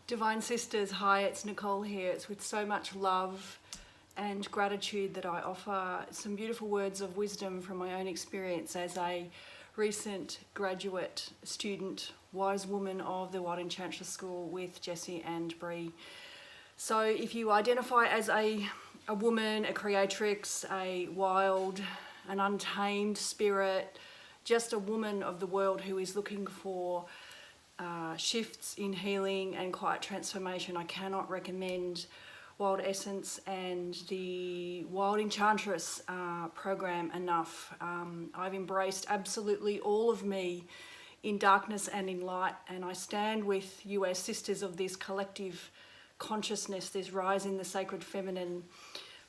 Divine Sisters, hi, it's Nicole here. It's with so much love and gratitude that I offer some beautiful words of wisdom from my own experience as a recent graduate student, wise woman of the Wild Enchantress School with Jessie and Bree. So if you identify as a woman, a creatrix, a wild, an untamed spirit, just a woman of the world who is looking for shifts in healing and quiet transformation, I cannot recommend Wild Essence and the Wild Enchantress program enough. I've embraced absolutely all of me in darkness and in light, and I stand with you as sisters of this collective consciousness, this rise in the sacred feminine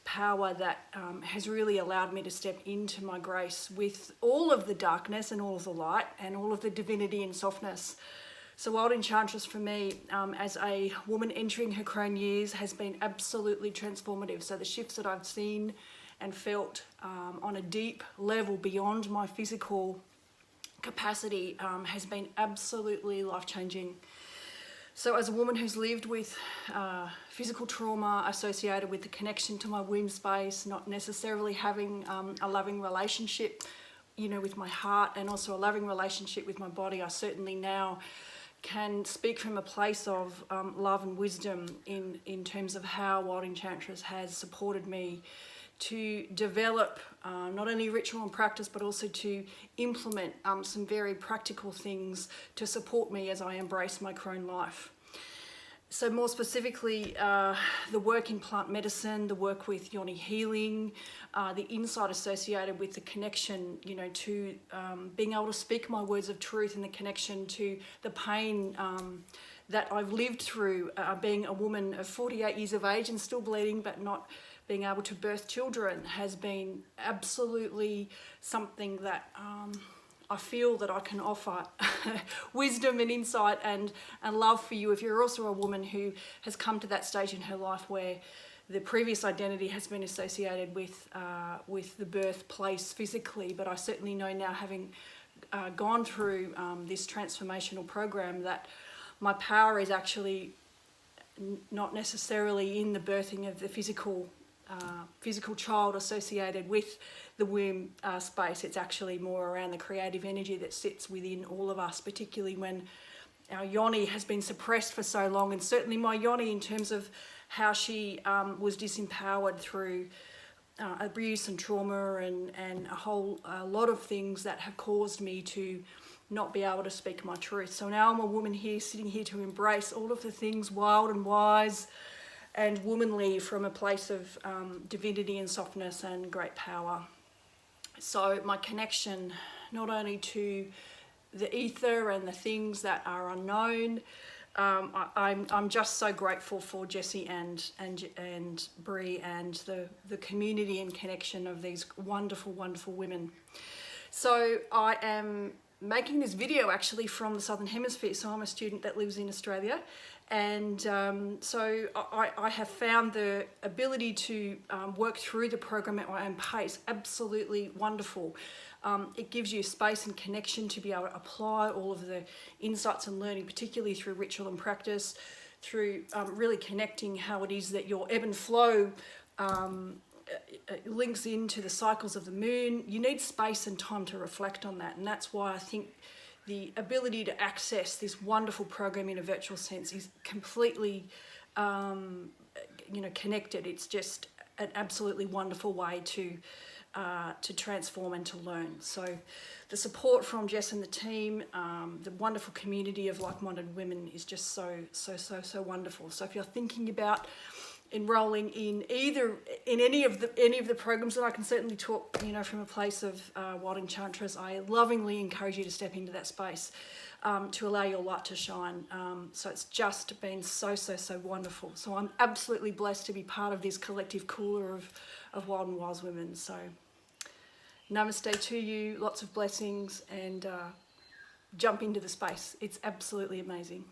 power that has really allowed me to step into my grace with all of the darkness and all of the light and all of the divinity and softness. So Wild Enchantress for me, as a woman entering her crone years, has been absolutely transformative. So the shifts that I've seen and felt on a deep level beyond my physical capacity has been absolutely life-changing. So as a woman who's lived with physical trauma associated with the connection to my womb space, not necessarily having a loving relationship, with my heart, and also a loving relationship with my body, I certainly now can speak from a place of love and wisdom in terms of how Wild Enchantress has supported me to develop not only ritual and practice, but also to implement some very practical things to support me as I embrace my crone life. So more specifically, the work in plant medicine, the work with yoni healing, the insight associated with the connection, to being able to speak my words of truth, and the connection to the pain that I've lived through being a woman of 48 years of age and still bleeding, but not being able to birth children, has been absolutely something that I feel that I can offer wisdom and insight and love for you if you're also a woman who has come to that stage in her life where the previous identity has been associated with the birthplace physically. But I certainly know now, having gone through this transformational program, that my power is actually not necessarily in the birthing of the physical child associated with the womb space. It's actually more around the creative energy that sits within all of us, particularly when our yoni has been suppressed for so long. And certainly my yoni, in terms of how she was disempowered through abuse and trauma and a whole lot of things that have caused me to not be able to speak my truth. So now I'm a woman here, sitting here to embrace all of the things wild and wise and womanly from a place of divinity and softness and great power. So my connection not only to the ether and the things that are unknown, I'm just so grateful for Jessie and Bree and the community and connection of these wonderful, wonderful women. So I am making this video actually from the Southern Hemisphere. So I'm a student that lives in Australia, and so I have found the ability to work through the program at my own pace absolutely wonderful. It gives you space and connection to be able to apply all of the insights and learning, particularly through ritual and practice, through really connecting how it is that your ebb and flow links into the cycles of the moon. You need space and time to reflect on that, and that's why I think the ability to access this wonderful program in a virtual sense is completely connected. It's just an absolutely wonderful way to transform and to learn. So the support from Jess and the team, the wonderful community of like-minded women is just so wonderful. So if you're thinking about enrolling in any of the programs, that I can certainly talk from a place of Wild Enchantress, I lovingly encourage you to step into that space to allow your light to shine. So it's just been so wonderful. So I'm absolutely blessed to be part of this collective cooler of wild and wise women. So namaste to you, lots of blessings, and jump into the space. It's absolutely amazing.